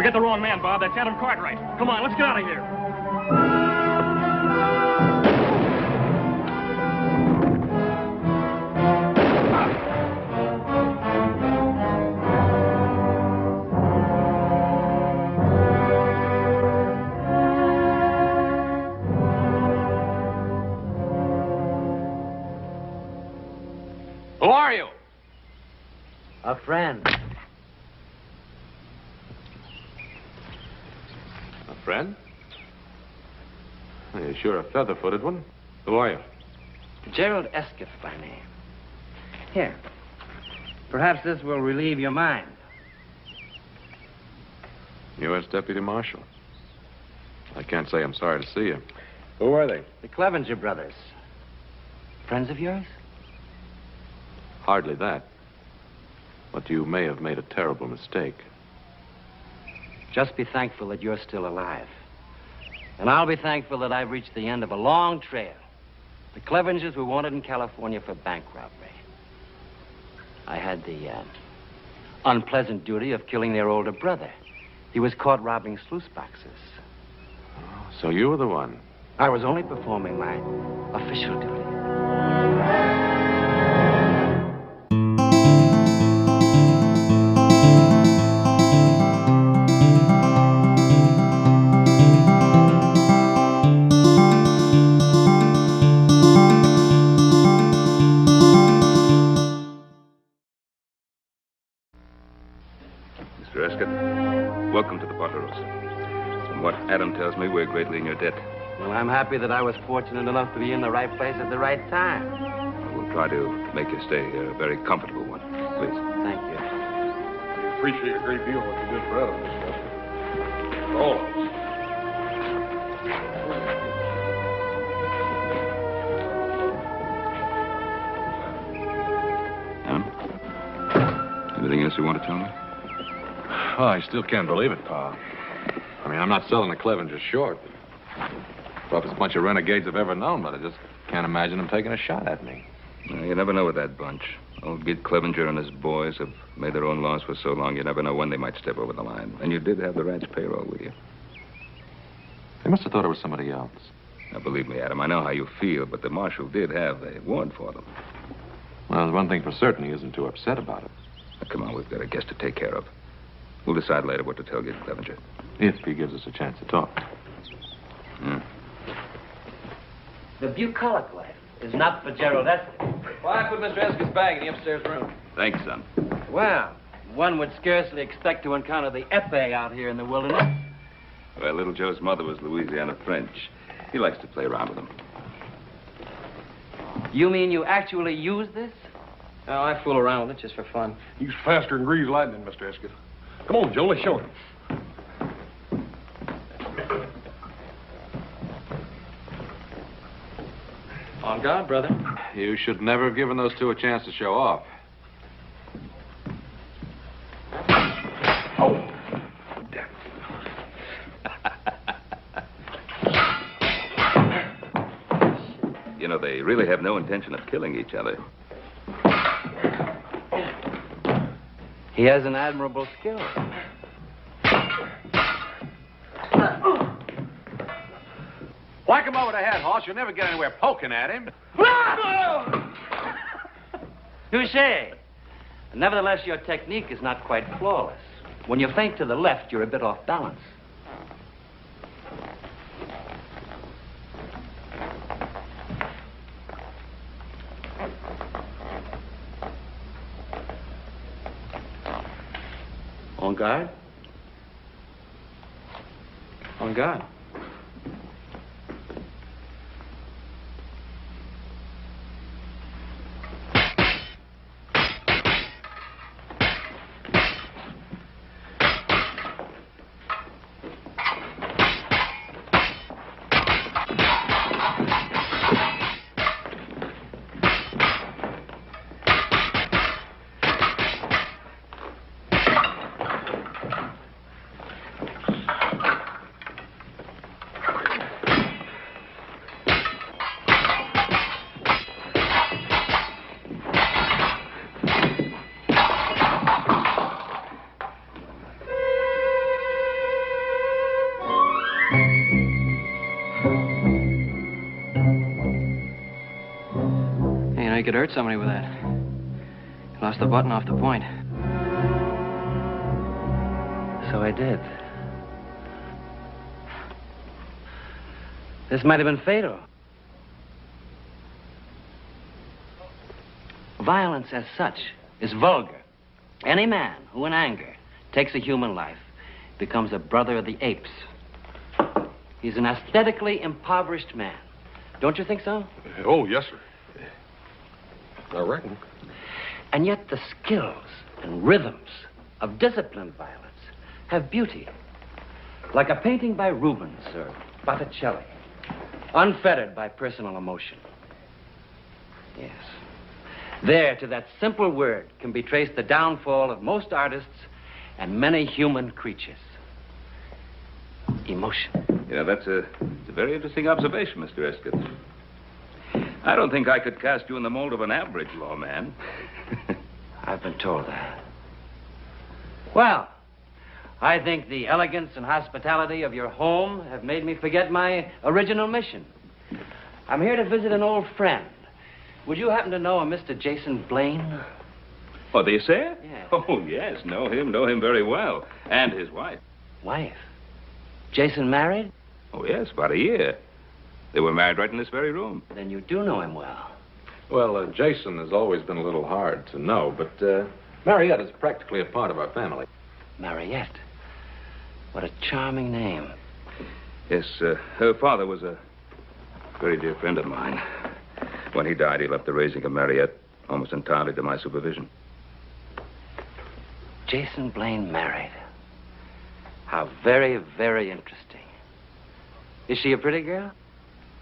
hit the wrong man, Bob. That's Adam Cartwright. Come on, let's get out of here. Who are you? A friend. A friend? You're sure a feather-footed one. Who are you? Gerald Escott by name. Here. Perhaps this will relieve your mind. U.S. Deputy Marshal. I can't say I'm sorry to see you. Who are they? The Clevenger brothers. Friends of yours? Hardly that. But you may have made a terrible mistake. Just be thankful that you're still alive. And I'll be thankful that I've reached the end of a long trail. The Clevengers were wanted in California for bank robbery. I had the unpleasant duty of killing their older brother. He was caught robbing sluice boxes. So you were the one. I was only performing my official duty. Mr. Escott, welcome to the Ponderosa. From what Adam tells me, we're greatly in your debt. Well, I'm happy that I was fortunate enough to be in the right place at the right time. We'll try to make your stay here a very comfortable one. Please. Thank you. We appreciate a great deal what you did for Adam, Mr. Escott. For all of us. Adam? Anything else you want to tell me? Oh, I still can't believe it, Pa. I mean, I'm not selling the Clevengers short. Roughest bunch of renegades I've ever known, but I just can't imagine them taking a shot at me. You never know with that bunch. Old Gid Clevenger and his boys have made their own laws for so long, you never know when they might step over the line. And you did have the ranch payroll with you. They must have thought it was somebody else. Now, believe me, Adam, I know how you feel, but the marshal did have a warrant for them. Well, there's one thing for certain. He isn't too upset about it. Now, come on, we've got a guest to take care of. We'll decide later what to tell Gid Clevenger. If he gives us a chance to talk. Yeah. The bucolic life is not for Gerald Escott. Well, I put Mr. Escott's bag in the upstairs room. Thanks, son. Well, one would scarcely expect to encounter the épée out here in the wilderness. Well, little Joe's mother was Louisiana French. He likes to play around with them. You mean you actually use this? Oh, I fool around with it just for fun. He's faster than greased lightning, Mr. Escott. Come on, Joe, let's show him. On guard, brother. You should never have given those two a chance to show off. Oh. Damn. You know, they really have no intention of killing each other. He has an admirable skill. Whack him over the head, Hoss. You'll never get anywhere poking at him. Touché. Nevertheless, your technique is not quite flawless. When you feint to the left, you're a bit off balance. On guard? On guard. could hurt somebody with that. He lost the button off the point. So I did. This might have been fatal. Violence as such is vulgar. Any man who in anger takes a human life becomes a brother of the apes. He's an aesthetically impoverished man. Don't you think so? Oh, yes, sir. I reckon. And yet the skills and rhythms of disciplined violence have beauty. Like a painting by Rubens or Botticelli, unfettered by personal emotion. Yes. There, to that simple word, can be traced the downfall of most artists and many human creatures. Emotion. Yeah, that's a very interesting observation, Mr. Escott. I don't think I could cast you in the mold of an average lawman. I've been told that. Well, I think the elegance and hospitality of your home have made me forget my original mission. I'm here to visit an old friend. Would you happen to know a Mr. Jason Blaine? Oh, do you say? Yeah. Oh, yes, know him very well. And his wife. Wife? Jason married? Oh, yes, about a year. They were married right in this very room. Then you do know him well. Well, Jason has always been a little hard to know, but Mariette is practically a part of our family. Mariette. What a charming name. Yes, her father was a very dear friend of mine. When he died, he left the raising of Mariette almost entirely to my supervision. Jason Blaine married. How very, very interesting. Is she a pretty girl?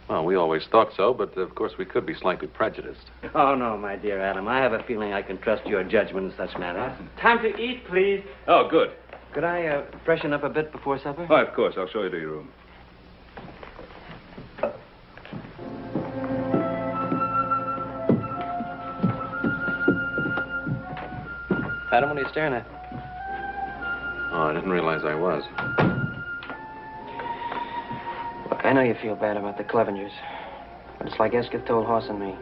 Well, we always thought so, but of course we could be slightly prejudiced. Oh, no, my dear Adam. I have a feeling I can trust your judgment in such matters. Time to eat, please. Oh, good. Could I freshen up a bit before supper? Oh, of course. I'll show you to your room. Adam, what are you staring at? Oh, I didn't realize I was. Look, I know you feel bad about the Clevengers, but it's like Escott told Hoss and me.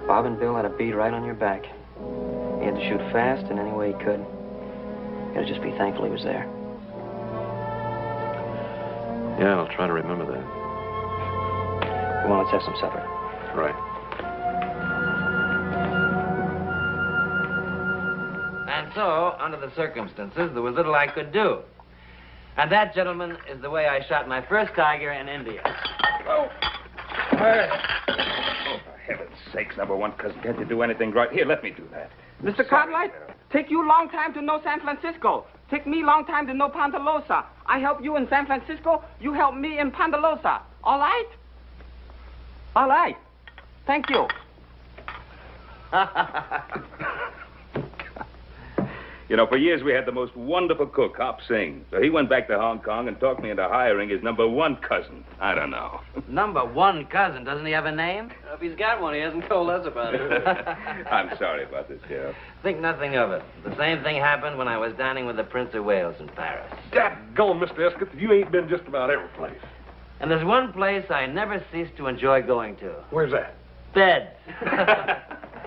Bob and Bill had a bead right on your back. He had to shoot fast in any way he could. You gotta just be thankful he was there. Yeah, I'll try to remember that. Come on, let's have some supper. Right. And so, under the circumstances, there was little I could do. And that, gentlemen, is the way I shot my first tiger in India. Oh, for heaven's sakes, number one cousin, can't you do anything right? Here, let me do that. Mr. Cartwright, take you long time to know San Francisco. Take me long time to know Ponderosa. I help you in San Francisco. You help me in Ponderosa. All right? All right. Thank you. You know, for years we had the most wonderful cook, Hop Singh. So he went back to Hong Kong and talked me into hiring his number one cousin. I don't know. Number one cousin. Doesn't he have a name? If he's got one, he hasn't told us about it. I'm sorry about this, Sheriff. Think nothing of it. The same thing happened when I was dining with the Prince of Wales in Paris. Dadgone, Mr. Escott, you ain't been just about every place. And there's one place I never cease to enjoy going to. Where's that? Bed.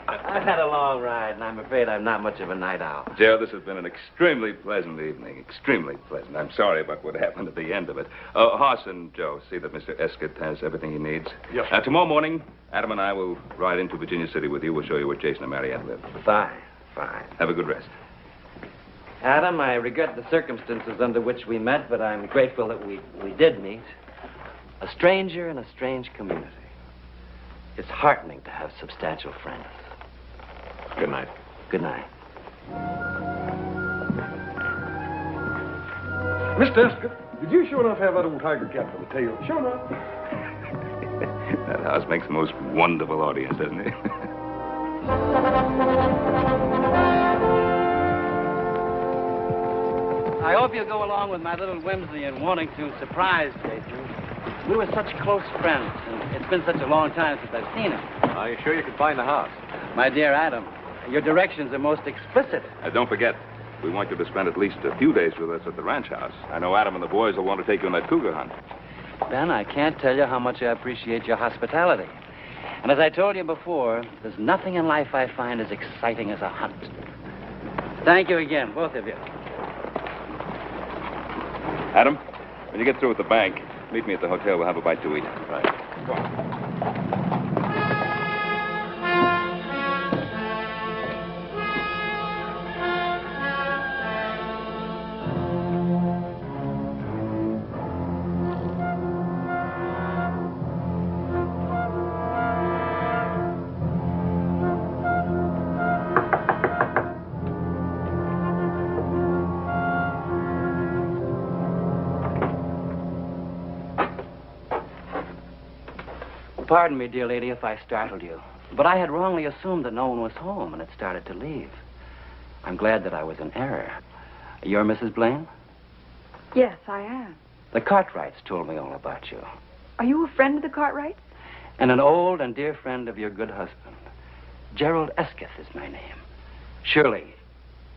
I've had a long ride, and I'm afraid I'm not much of a night owl. Joe, this has been an extremely pleasant evening. Extremely pleasant. I'm sorry about what happened at the end of it. Hoss and Joe, see that Mr. Escott has everything he needs. Yes, sir. Tomorrow morning, Adam and I will ride into Virginia City with you. We'll show you where Jason and Mariette live. Fine, fine. Have a good rest. Adam, I regret the circumstances under which we met, but I'm grateful that we did meet. A stranger in a strange community. It's heartening to have substantial friends. Good night. Good night. Mr. Escott, did you sure enough have that old tiger cat for the tail? Sure enough. That house makes the most wonderful audience, doesn't it? I hope you'll go along with my little whimsy in wanting to surprise Jason. We were such close friends, and it's been such a long time since I've seen him. Are you sure you can find the house? My dear Adam, your directions are most explicit. Don't forget, we want you to spend at least a few days with us at the ranch house. I know Adam and the boys will want to take you on that cougar hunt. Ben, I can't tell you how much I appreciate your hospitality. And as I told you before, there's nothing in life I find as exciting as a hunt. Thank you again, both of you. Adam, when you get through with the bank, meet me at the hotel. We'll have a bite to eat. Right. Go on. Pardon me, dear lady, if I startled you. But I had wrongly assumed that no one was home and had started to leave. I'm glad that I was in error. You're Mrs. Blaine? Yes, I am. The Cartwrights told me all about you. Are you a friend of the Cartwrights? And an old and dear friend of your good husband. Gerald Esketh is my name. Surely,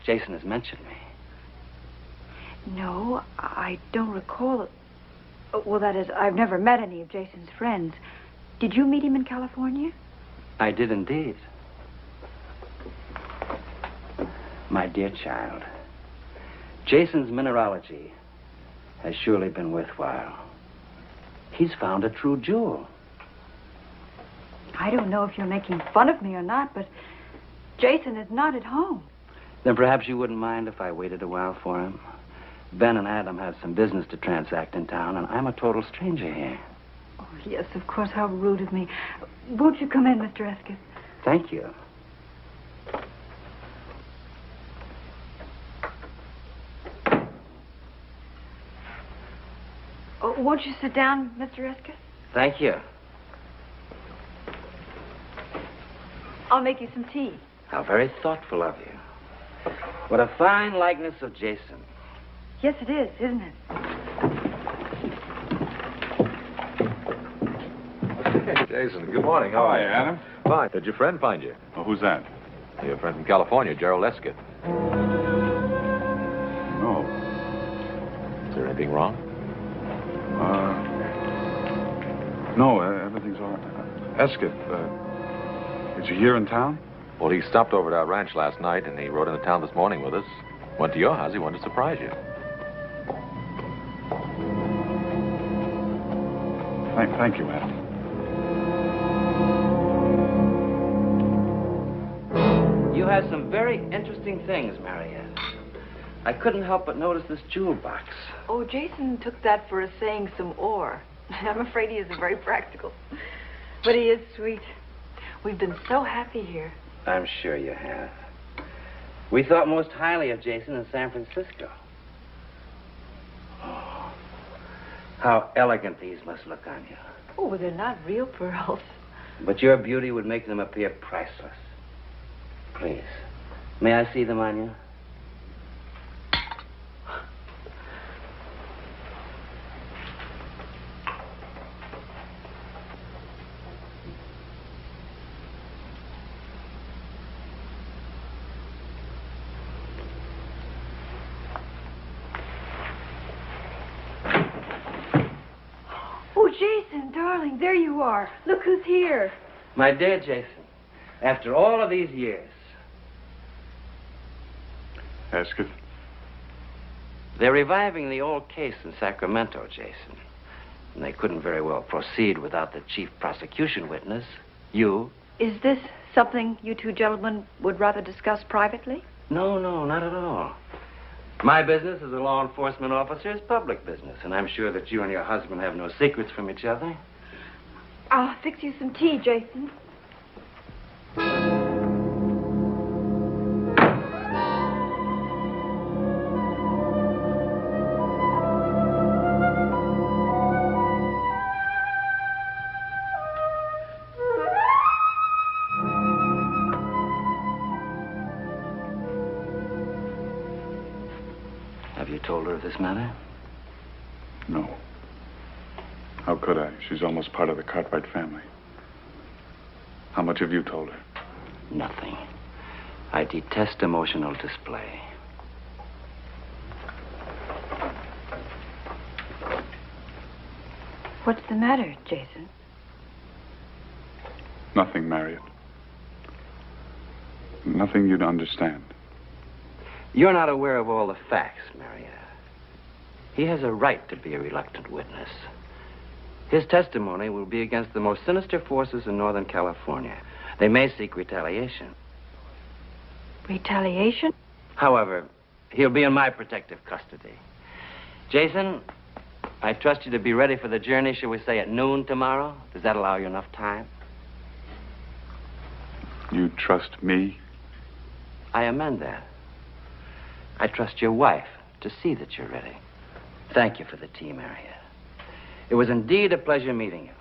Jason has mentioned me. No, I don't recall it. Well, that is, I've never met any of Jason's friends. Did you meet him in California? I did indeed. My dear child, Jason's mineralogy has surely been worthwhile. He's found a true jewel. I don't know if you're making fun of me or not, but Jason is not at home. Then perhaps you wouldn't mind if I waited a while for him. Ben and Adam have some business to transact in town, and I'm a total stranger here. Oh, yes, of course. How rude of me. Won't you come in, Mr. Esketh? Thank you. Oh, won't you sit down, Mr. Esketh? Thank you. I'll make you some tea. How very thoughtful of you. What a fine likeness of Jason. Yes, it is, isn't it? Jason, good morning. How are you? Adam? Fine. Did your friend find you? Oh, who's that? Your friend from California, Gerald Esketh. No. Is there anything wrong? No, everything's all right. Esketh, is he here in town? Well, he stopped over at our ranch last night, and he rode into town this morning with us. Went to your house. He wanted to surprise you. Thank you, Adam. You have some very interesting things, Mariette. I couldn't help but notice this jewel box. Oh, Jason took that for assaying some ore. I'm afraid he isn't very practical. But he is sweet. We've been so happy here. I'm sure you have. We thought most highly of Jason in San Francisco. Oh, how elegant these must look on you. Oh, well, they're not real pearls. But your beauty would make them appear priceless. Please, may I see them on you? Oh, Jason, darling, there you are. Look who's here. My dear Jason, after all of these years, Esketh? they're reviving the old case in Sacramento, Jason. And they couldn't very well proceed without the chief prosecution witness, you. Is this something you two gentlemen would rather discuss privately? No, not at all. My business as a law enforcement officer is public business, and I'm sure that you and your husband have no secrets from each other. I'll fix you some tea, Jason. Have you told her of this matter? No. How could I? She's almost part of the Cartwright family. How much have you told her? Nothing. I detest emotional display. What's the matter, Jason? Nothing, Marriott. Nothing you'd understand. You're not aware of all the facts, Marietta. He has a right to be a reluctant witness. His testimony will be against the most sinister forces in Northern California. They may seek retaliation. Retaliation? However, he'll be in my protective custody. Jason, I trust you to be ready for the journey, shall we say, at noon tomorrow? Does that allow you enough time? You trust me? I amend that. I trust your wife to see that you're ready. Thank you for the tea, Marietta. It was indeed a pleasure meeting you.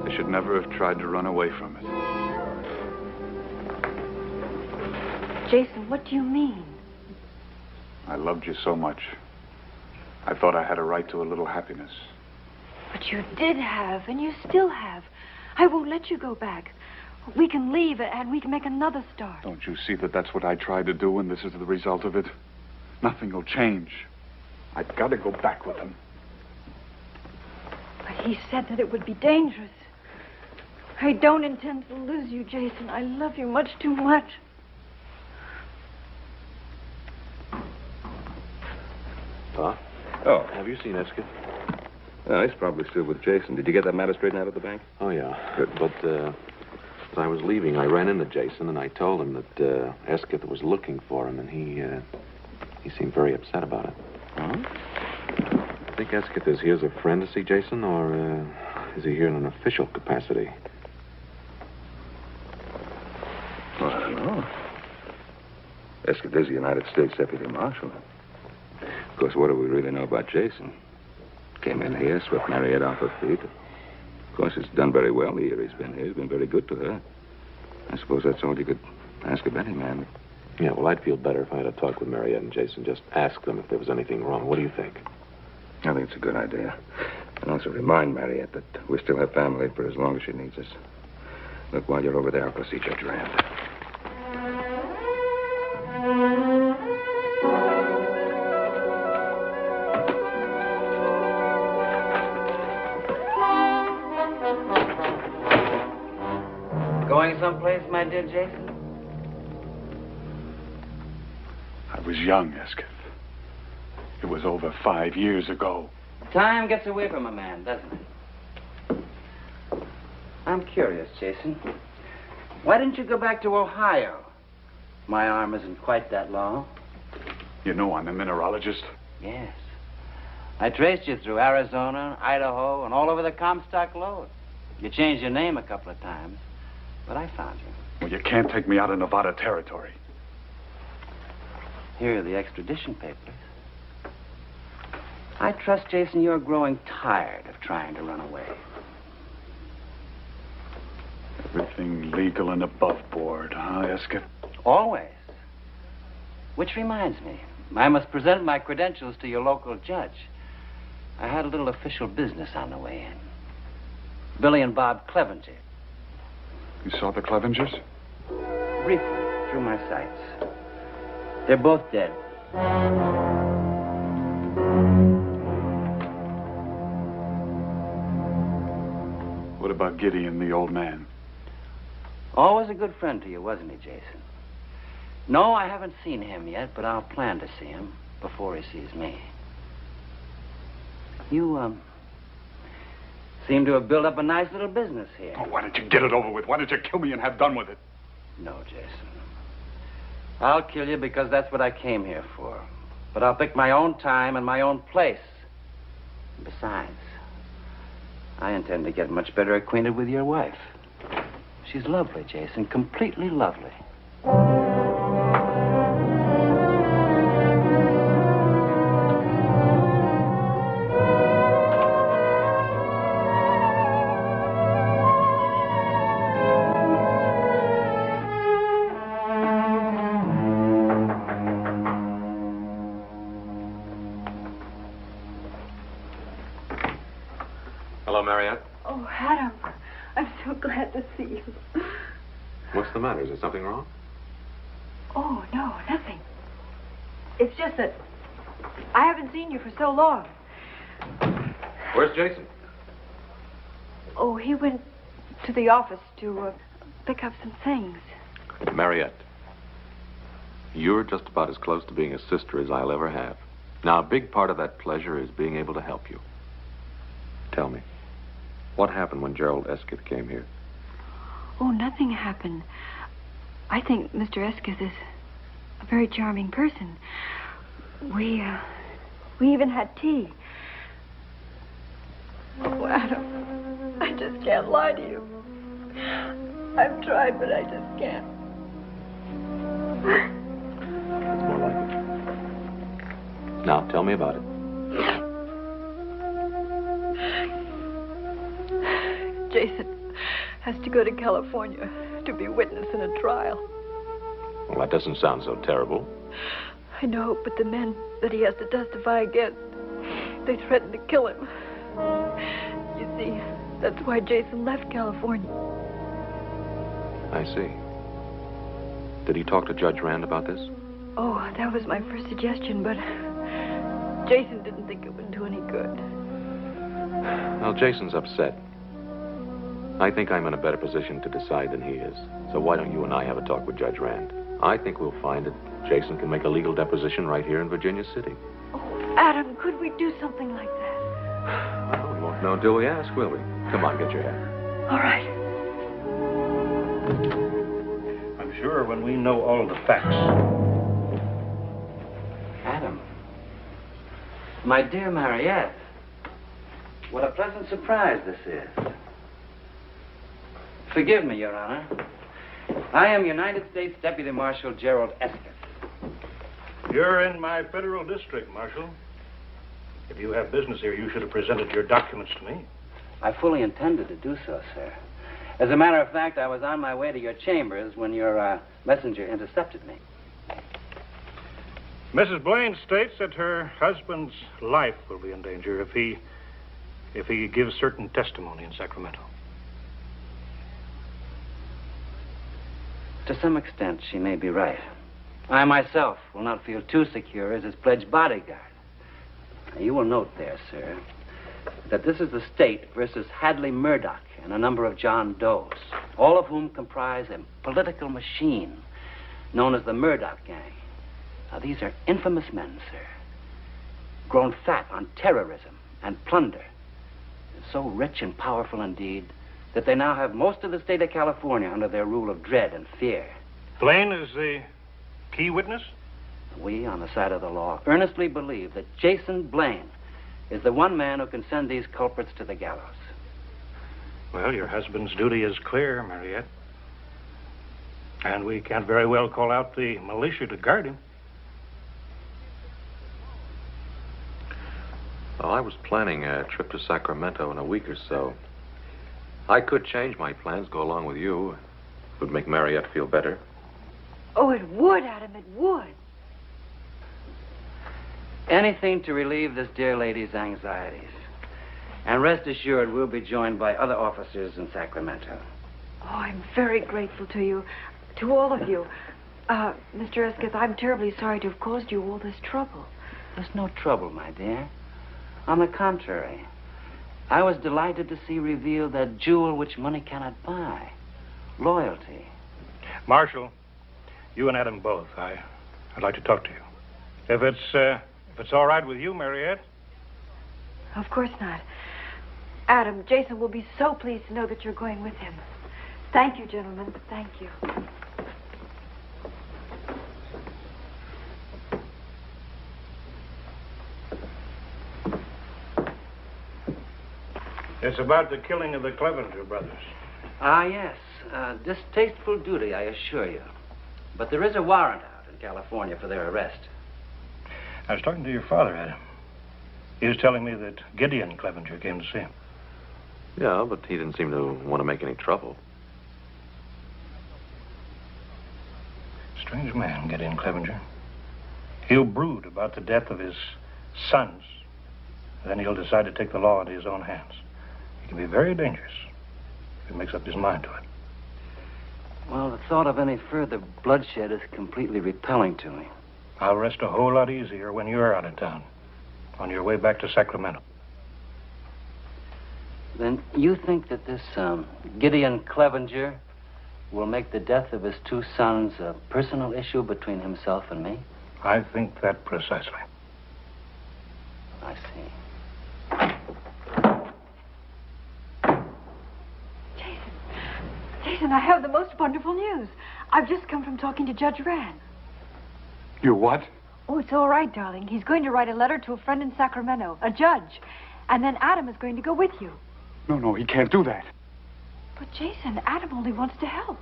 I should never have tried to run away from it. Jason, what do you mean? I loved you so much. I thought I had a right to a little happiness. But you did have, and you still have. I won't let you go back. We can leave, and we can make another start. Don't you see that that's what I tried to do, and this is the result of it? Nothing will change. I've got to go back with him. But he said that it would be dangerous. I don't intend to lose you, Jason. I love you much too much. Pa? Oh. Have you seen Esketh? He's probably still with Jason. Did you get that matter straightened out at the bank? Oh, yeah. Good. But, as I was leaving, I ran into Jason, and I told him that, Esketh was looking for him, and he seemed very upset about it. Huh? I think Esketh is here as a friend to see Jason, or, is he here in an official capacity? Well, I don't know. Esketh is the United States Deputy Marshal. Of course, what do we really know about Jason? Came in here, swept Marietta off her feet. Of course, he's done very well the year he's been here. He's been very good to her. I suppose that's all you could ask of any man. Yeah, well, I'd feel better if I had a talk with Mariette and Jason. Just ask them if there was anything wrong. What do you think? I think it's a good idea. And also remind Mariette that we still have family for as long as she needs us. Look, while you're over there, I'll go see Judge Rand. Going someplace, my dear Jason? I was young, Esketh. It was over 5 years ago. Time gets away from a man, doesn't it? I'm curious, Jason. Why didn't you go back to Ohio? My arm isn't quite that long. You know I'm a mineralogist. Yes. I traced you through Arizona, Idaho, and all over the Comstock lode. You changed your name a couple of times, but I found you. Well, you can't take me out of Nevada territory. Here are the extradition papers. I trust, Jason, you're growing tired of trying to run away. Everything legal and above board, huh, Esketh? Always. Which reminds me, I must present my credentials to your local judge. I had a little official business on the way in. Billy and Bob Clevenger. You saw the Clevengers? Briefly, through my sights. They're both dead. What about Gideon, the old man? Always a good friend to you, wasn't he, Jason? No, I haven't seen him yet, but I'll plan to see him before he sees me. You, seem to have built up a nice little business here. Oh, why don't you get it over with? Why don't you kill me and have done with it? No, Jason. I'll kill you because that's what I came here for. But I'll pick my own time and my own place. Besides, I intend to get much better acquainted with your wife. She's lovely, Jason, completely lovely. so glad to see you. What's the matter? Is there something wrong? Oh, no, nothing. It's just that I haven't seen you for so long. Where's Jason? Oh, he went to the office to pick up some things. Mariette, you're just about as close to being a sister as I'll ever have. Now, a big part of that pleasure is being able to help you. Tell me, what happened when Gerald Eskeith came here? Oh, nothing happened. I think Mr. Eskeith is a very charming person. We even had tea. Oh, Adam, I just can't lie to you. I've tried, but I just can't. That's more like it. Now, tell me about it. Jason has to go to California to be witness in a trial. Well, that doesn't sound so terrible. I know, but the men that he has to testify against, they threatened to kill him. You see, that's why Jason left California. I see. Did he talk to Judge Rand about this? Oh, that was my first suggestion, but Jason didn't think it would do any good. Well, Jason's upset. I think I'm in a better position to decide than he is. So why don't you and I have a talk with Judge Rand? I think we'll find that Jason can make a legal deposition right here in Virginia City. Oh, Adam, could we do something like that? Well, we won't know until we ask, will we? Come on, get your hat. All right. I'm sure when we know all the facts. Adam. My dear Mariette. What a pleasant surprise this is. Forgive me, Your Honor. I am United States Deputy Marshal Gerald Eskeith. You're in my federal district, Marshal. If you have business here, you should have presented your documents to me. I fully intended to do so, sir. As a matter of fact, I was on my way to your chambers when your messenger intercepted me. Mrs. Blaine states that her husband's life will be in danger if he gives certain testimony in Sacramento. To some extent, she may be right. I myself will not feel too secure as his pledged bodyguard. Now, you will note there, sir, that this is the state versus Hadley Murdoch and a number of John Does, all of whom comprise a political machine known as the Murdoch Gang. Now, these are infamous men, sir, grown fat on terrorism and plunder, so rich and powerful indeed that they now have most of the state of California under their rule of dread and fear. Blaine is the key witness? We, on the side of the law, earnestly believe that Jason Blaine is the one man who can send these culprits to the gallows. Well, your husband's duty is clear, Mariette. And we can't very well call out the militia to guard him. Well, I was planning a trip to Sacramento in a week or so. I could change my plans, go along with you. It would make Mariette feel better. Oh, it would, Adam, it would. Anything to relieve this dear lady's anxieties. And rest assured, we'll be joined by other officers in Sacramento. Oh, I'm very grateful to you, to all of you. Mr. Eskeith, I'm terribly sorry to have caused you all this trouble. There's no trouble, my dear. On the contrary, I was delighted to see revealed that jewel which money cannot buy. Loyalty. Marshal, you and Adam both, I'd like to talk to you. If it's all right with you, Mariette. Of course not. Adam, Jason will be so pleased to know that you're going with him. Thank you, gentlemen. Thank you. It's about the killing of the Clevenger brothers. Ah, yes. Distasteful duty, I assure you. But there is a warrant out in California for their arrest. I was talking to your father, Adam. He was telling me that Gideon Clevenger came to see him. Yeah, but he didn't seem to want to make any trouble. Strange man, Gideon Clevenger. He'll brood about the death of his sons. Then he'll decide to take the law into his own hands. He can be very dangerous. if he makes up his mind to it. Well, the thought of any further bloodshed is completely repelling to me. I'll rest a whole lot easier when you're out of town, on your way back to Sacramento. Then you think that this Gideon Clevenger will make the death of his two sons a personal issue between himself and me? I think that precisely. I see. Jason, I have the most wonderful news. I've just come from talking to Judge Rand. You what? Oh, it's all right, darling. He's going to write a letter to a friend in Sacramento, a judge. And then Adam is going to go with you. No, he can't do that. But, Jason, Adam only wants to help.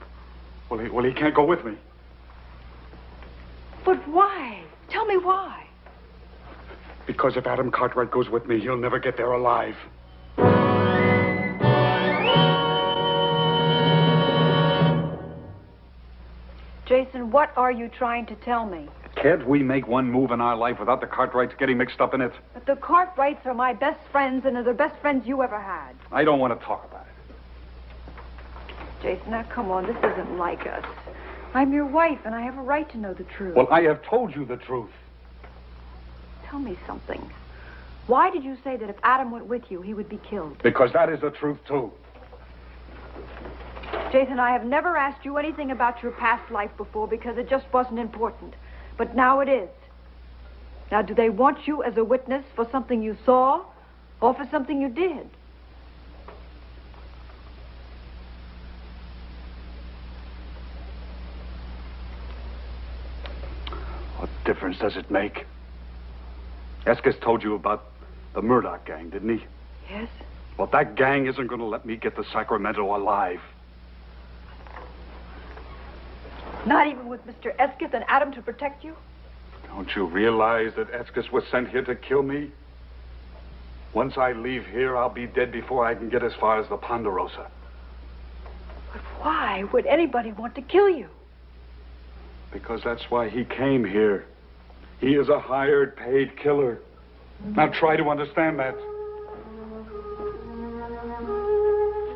Well, he can't go with me. But why? Tell me why. Because if Adam Cartwright goes with me, he'll never get there alive. Jason, what are you trying to tell me? Can't we make one move in our life without the Cartwrights getting mixed up in it? But the Cartwrights are my best friends, and they're the best friends you ever had. I don't want to talk about it. Jason, now come on, this isn't like us. I'm your wife, and I have a right to know the truth. Well, I have told you the truth. Tell me something. Why did you say that if Adam went with you, he would be killed? Because that is the truth, too. Jason, I have never asked you anything about your past life before because it just wasn't important. But now it is. Now, do they want you as a witness for something you saw or for something you did? What difference does it make? Escus told you about the Murdoch gang, didn't he? Yes. Well, that gang isn't going to let me get to Sacramento alive. Not even with Mr. Escus and Adam to protect you? Don't you realize that Escus was sent here to kill me? Once I leave here, I'll be dead before I can get as far as the Ponderosa. But why would anybody want to kill you? Because that's why he came here. He is a hired, paid killer. Now try to understand that.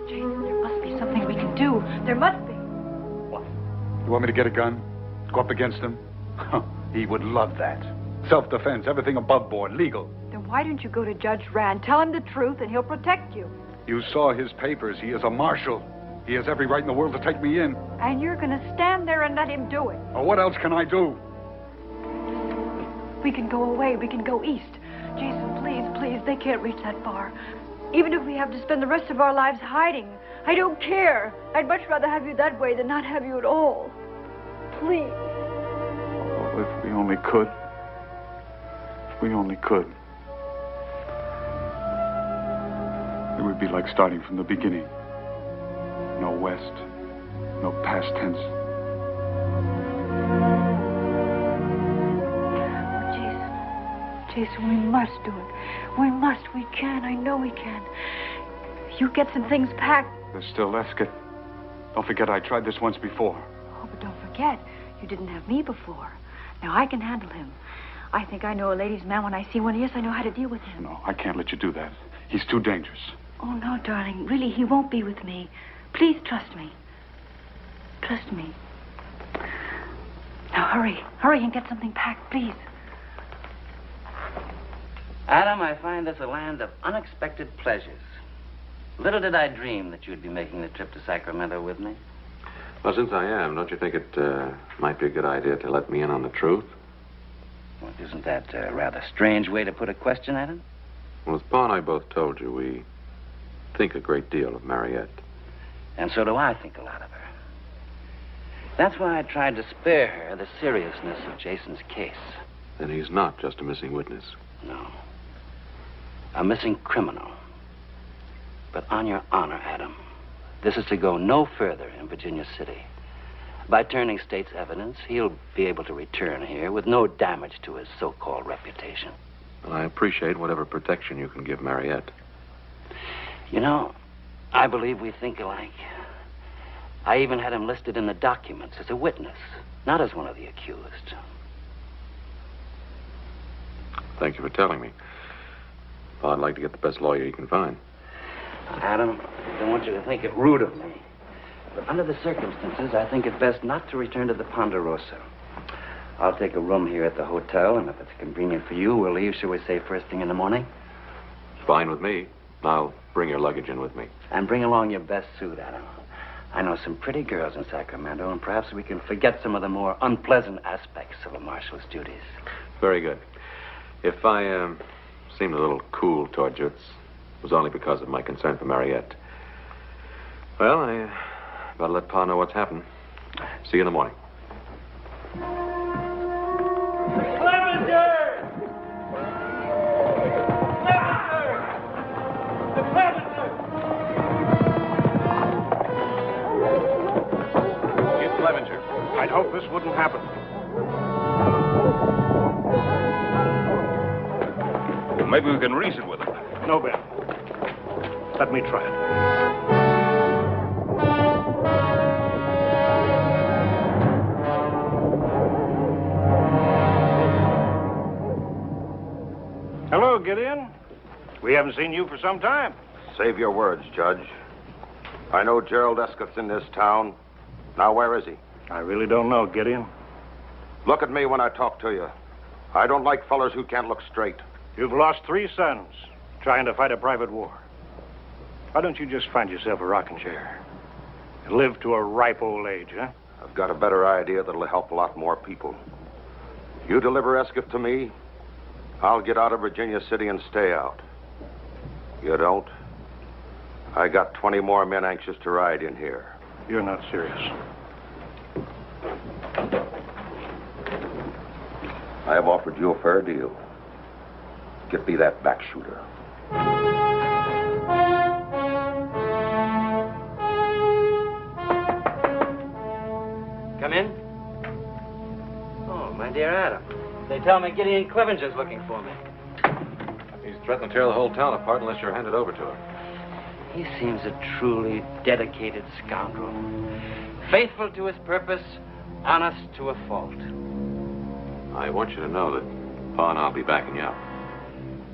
Jason, there must be something we can do. There must be. What? You want me to get a gun? Go up against him? He would love that. Self-defense, everything above board, legal. Then why don't you go to Judge Rand, tell him the truth, and he'll protect you? You saw his papers. He is a marshal. He has every right in the world to take me in. And you're going to stand there and let him do it. Well, what else can I do? We can go away. We can go east. Jason, please, they can't reach that far. Even if we have to spend the rest of our lives hiding, I don't care. I'd much rather have you that way than not have you at all. Please. Oh, if we only could. If we only could. It would be like starting from the beginning. No west, no past tense. Jason, we must do it. We must. We can. I know we can. You get some things packed. There's still Escott. Don't forget I tried this once before. Oh, but don't forget, you didn't have me before. Now, I can handle him. I think I know a ladies' man when I see one. Yes, I know how to deal with him. No, I can't let you do that. He's too dangerous. Oh, no, darling. Really, he won't be with me. Please trust me. Trust me. Now, hurry. Hurry and get something packed, please. Adam, I find this a land of unexpected pleasures. Little did I dream that you'd be making the trip to Sacramento with me. Well, since I am, don't you think it might be a good idea to let me in on the truth? Well, isn't that a rather strange way to put a question, Adam? Well, as Pa and I both told you, we think a great deal of Mariette. And so do I think a lot of her. That's why I tried to spare her the seriousness of Jason's case. Then he's not just a missing witness. No. A missing criminal. But on your honor, Adam, this is to go no further in Virginia City. By turning state's evidence, he'll be able to return here with no damage to his so-called reputation. Well, I appreciate whatever protection you can give Mariette. You know, I believe we think alike. I even had him listed in the documents as a witness, not as one of the accused. Thank you for telling me. Pa, I'd like to get the best lawyer you can find. Adam, I don't want you to think it rude of me. But under the circumstances, I think it best not to return to the Ponderosa. I'll take a room here at the hotel, and if it's convenient for you, we'll leave, shall we say, first thing in the morning? Fine with me. I'll bring your luggage in with me. And bring along your best suit, Adam. I know some pretty girls in Sacramento, and perhaps we can forget some of the more unpleasant aspects of a marshal's duties. Very good. If I seemed a little cool toward you, it was only because of my concern for Mariette. Well, I gotta let Pa know what's happened. See you in the morning. I'd hoped this wouldn't happen. Well, maybe we can reason with him. No, Ben. Let me try it. Hello, Gideon. We haven't seen you for some time. Save your words, Judge. I know Gerald Escott's in this town. Now, where is he? I really don't know, Gideon. Look at me when I talk to you. I don't like fellers who can't look straight. You've lost 3 sons trying to fight a private war. Why don't you just find yourself a rocking chair and live to a ripe old age, huh? I've got a better idea that'll help a lot more people. You deliver Escott to me, I'll get out of Virginia City and stay out. You don't? I got 20 more men anxious to ride in here. You're not serious. I have offered you a fair deal. Get me that back shooter. Come in. Oh, my dear Adam. They tell me Gideon Clevenger's looking for me. He's threatening to tear the whole town apart unless you're handed over to him. He seems a truly dedicated scoundrel. Faithful to his purpose, honest to a fault. I want you to know that Pa and I'll be backing you up.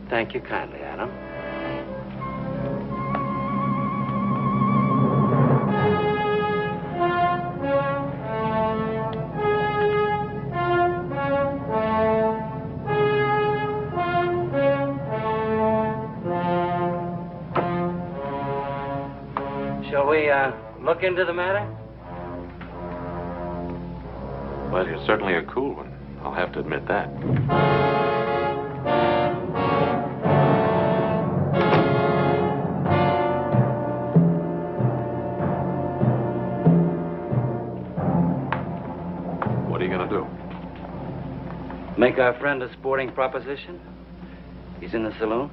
Thank you kindly, Adam. Shall we, look into the matter? Well, you're certainly a cool one. I'll have to admit that. What are you going to do? Make our friend a sporting proposition? He's in the saloon?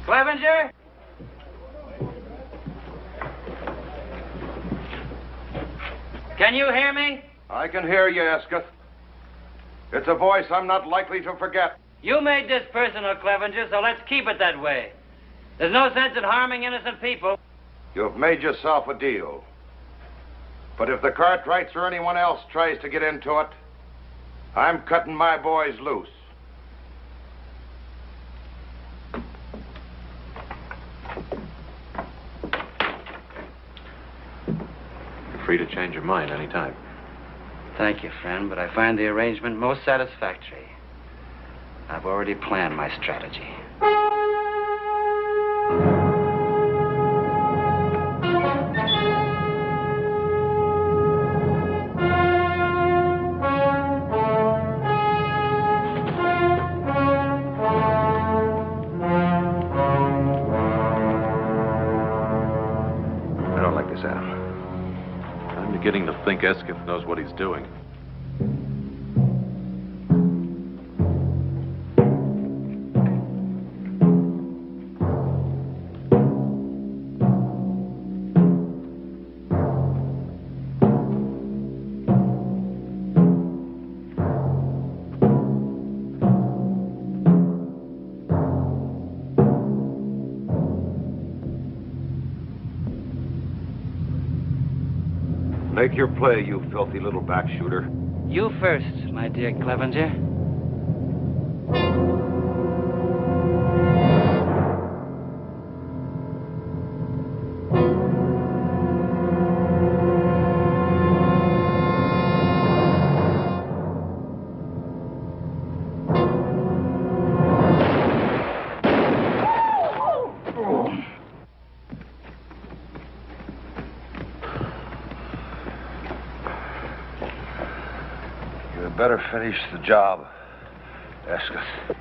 Clevenger? Can you hear me? I can hear you, Escott. It's a voice I'm not likely to forget. You made this personal, Clevenger, so let's keep it that way. There's no sense in harming innocent people. You've made yourself a deal. But if the Cartwrights or anyone else tries to get into it, I'm cutting my boys loose. You're free to change your mind any time. Thank you, friend, but I find the arrangement most satisfactory. I've already planned my strategy. I don't like this, Adam. I'm beginning to think Escott knows what he's doing. Make your play, you filthy little back shooter. You first, my dear Clevenger. Better finish the job, Escott.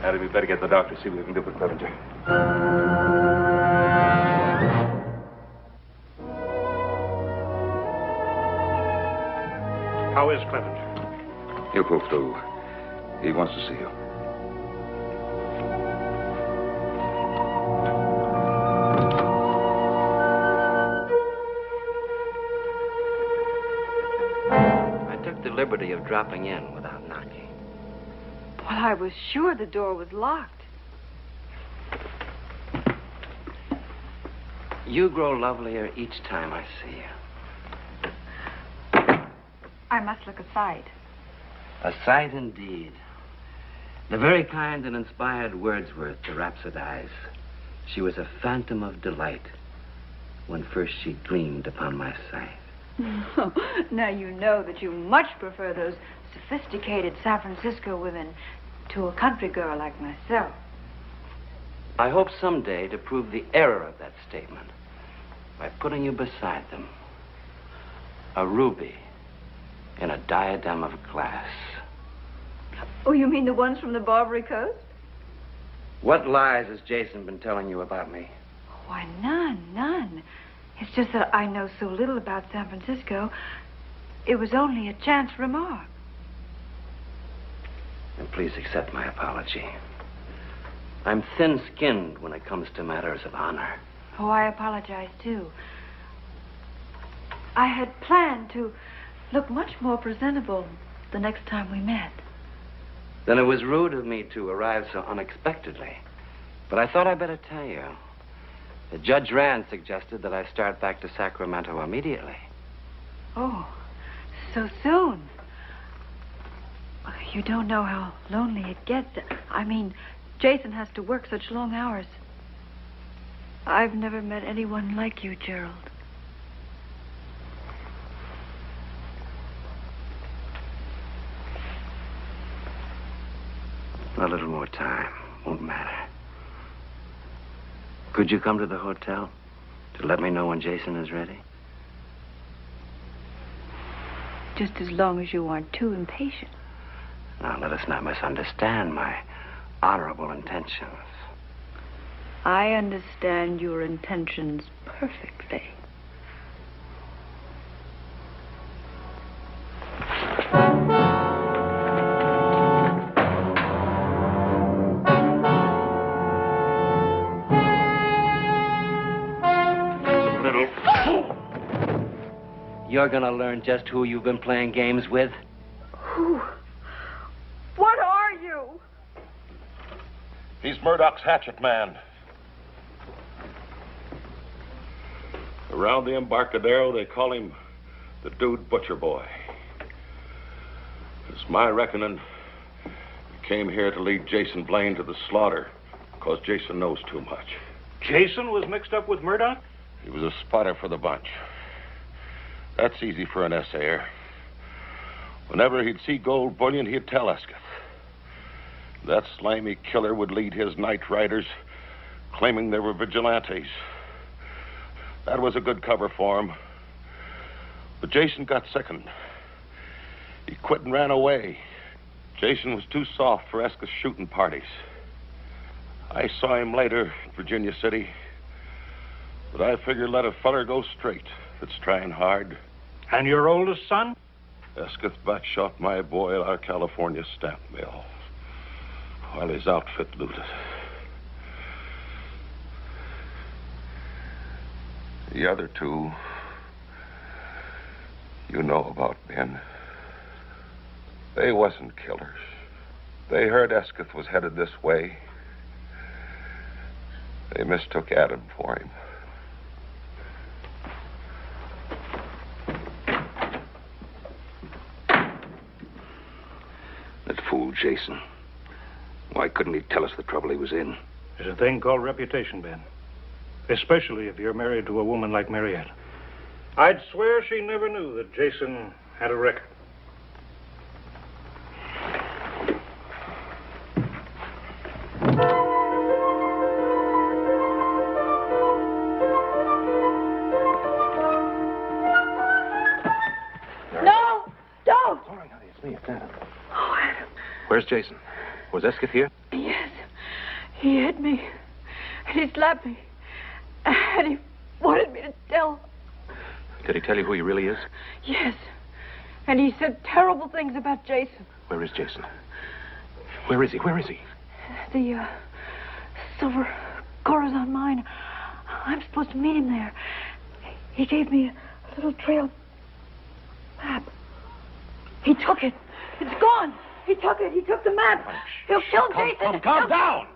Hattie, we better get the doctor, see what we can do for Clevenger. How is Clevenger? He'll pull through. He wants to see you. I took the liberty of dropping in without knocking. Well, I was sure the door was locked. You grow lovelier each time I see you. I must look a sight. A sight indeed. The very kind that inspired Wordsworth to rhapsodize. She was a phantom of delight when first she gleamed upon my sight. Now you know that you much prefer those sophisticated San Francisco women to a country girl like myself. I hope someday to prove the error of that statement by putting you beside them. A ruby in a diadem of glass. Oh, you mean the ones from the Barbary Coast? What lies has Jason been telling you about me? Why, none. It's just that I know so little about San Francisco. It was only a chance remark. And please accept my apology. I'm thin-skinned when it comes to matters of honor. Oh, I apologize, too. I had planned to look much more presentable the next time we met. Then it was rude of me to arrive so unexpectedly. But I thought I'd better tell you. that Judge Rand suggested that I start back to Sacramento immediately. Oh, so soon. You don't know how lonely it gets. I mean, Jason has to work such long hours. I've never met anyone like you, Gerald. A little more time. Won't matter. Could you come to the hotel to let me know when Jason is ready? Just as long as you aren't too impatient. Now, let us not misunderstand my honorable intentions. I understand your intentions perfectly. You're gonna learn just who you've been playing games with. Who? What are you? He's Murdoch's hatchet man. Around the Embarcadero, they call him the Dude Butcher Boy. It's my reckoning he came here to lead Jason Blaine to the slaughter because Jason knows too much. Jason was mixed up with Murdoch? He was a spotter for the bunch. That's easy for an essayer. Whenever he'd see gold bullion, he'd tell Escott. That slimy killer would lead his night riders, claiming they were vigilantes. That was a good cover for him. But Jason got sickened. He quit and ran away. Jason was too soft for Escott's shooting parties. I saw him later in Virginia City, but I figured let a feller go straight that's trying hard. And your oldest son? Escott back shot my boy at our California stamp mill. while his outfit looted. The other two, you know about, Ben. They wasn't killers. They heard Esketh was headed this way. They mistook Adam for him. That fool Jason. Why couldn't he tell us the trouble he was in? There's a thing called reputation, Ben. Especially if you're married to a woman like Mariette. I'd swear she never knew that Jason had a record. No! Don't! All right, honey, it's me, it's Adam. Oh, Adam. Where's Jason? Was Esketh here? Yes. He hit me. And he slapped me. And he wanted me to tell. Did he tell you who he really is? Yes. And he said terrible things about Jason. Where is Jason? Where is he? Where is he? The silver Corazon mine. I'm supposed to meet him there. He gave me a little trail map. He took it. It's gone. He took it. He took the map. He'll kill Jason. Calm down.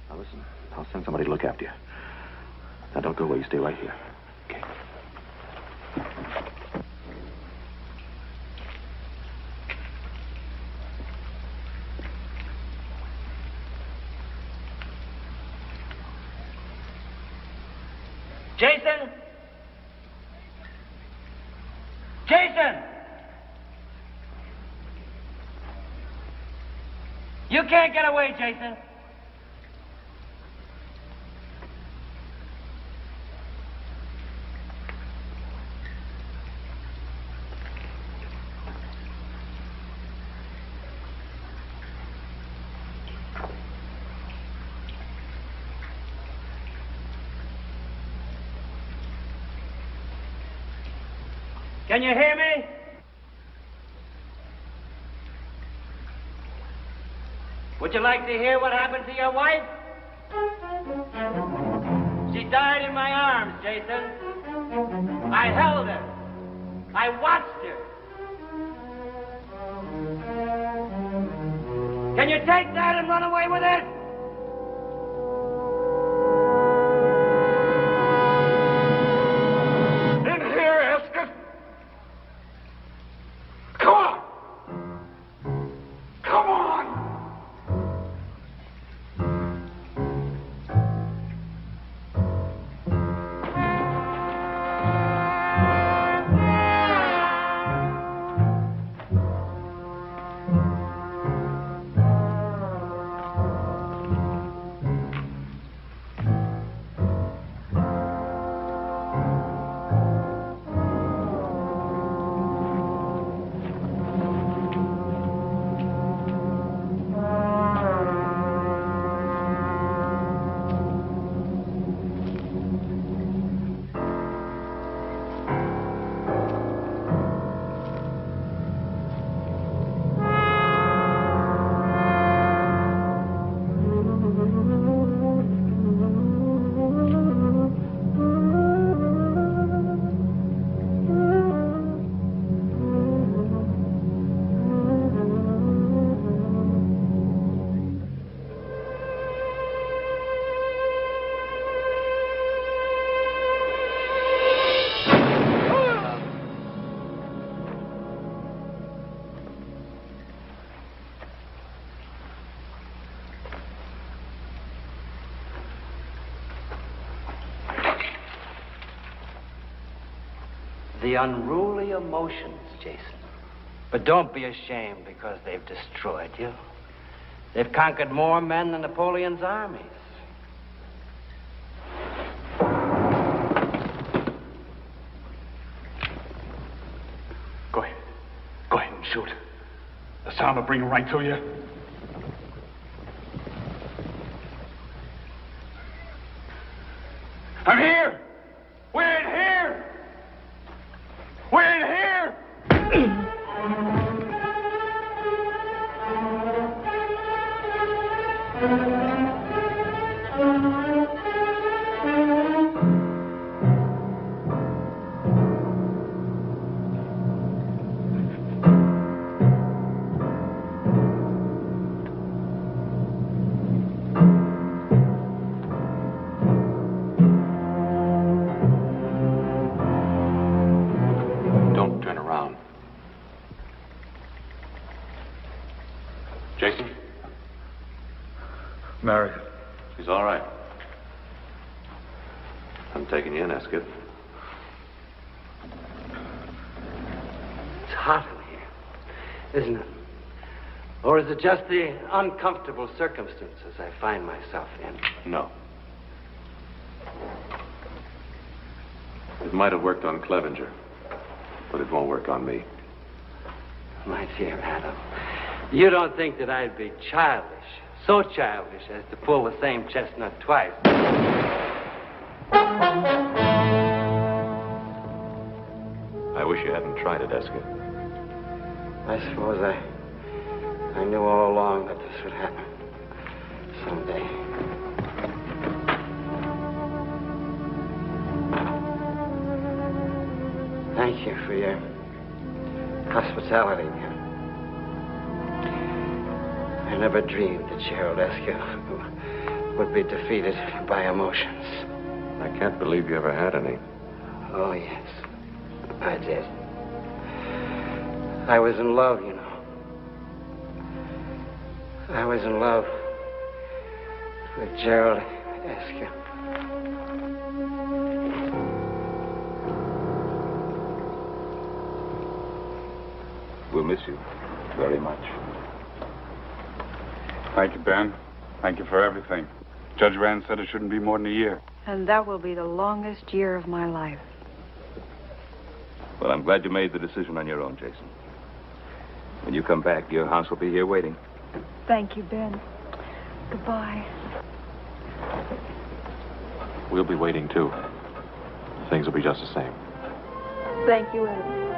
Now listen, I'll send somebody to look after you. Now don't go away. You stay right here. Okay. Jason? Jason! You can't get away, Jason. Can you hear me? Would you like to hear what happened to your wife? She died in my arms, Jason. I held her. I watched her. Can you take that and run away with it? In here, Esketh! Come on! Come on! The unruly emotions, Jason. But don't be ashamed because they've destroyed you. They've conquered more men than Napoleon's armies. Go ahead. Go ahead and shoot. The sound will bring him right to you. I'm here! We're in here! We're in here! Mary. She's all right. I'm taking you in, Escott. It's hot in here, isn't it? Or is it just the uncomfortable circumstances I find myself in? No. It might have worked on Clevenger, but it won't work on me. My dear Adam, you don't think that I'd be childish, so childish as to pull the same chestnut twice. I wish you hadn't tried it, Escott. I suppose I knew all along that this would happen someday. Thank you for your hospitality. I never dreamed that Gerald Escott would be defeated by emotions. I can't believe you ever had any. Oh, yes, I did. I was in love, you know. I was in love with Gerald Escott. We'll miss you very much. Thank you, Ben. Thank you for everything. Judge Rand said it shouldn't be more than a year. And that will be the longest year of my life. Well, I'm glad you made the decision on your own, Jason. When you come back, your house will be here waiting. Thank you, Ben. Goodbye. We'll be waiting, too. Things will be just the same. Thank you, Adam.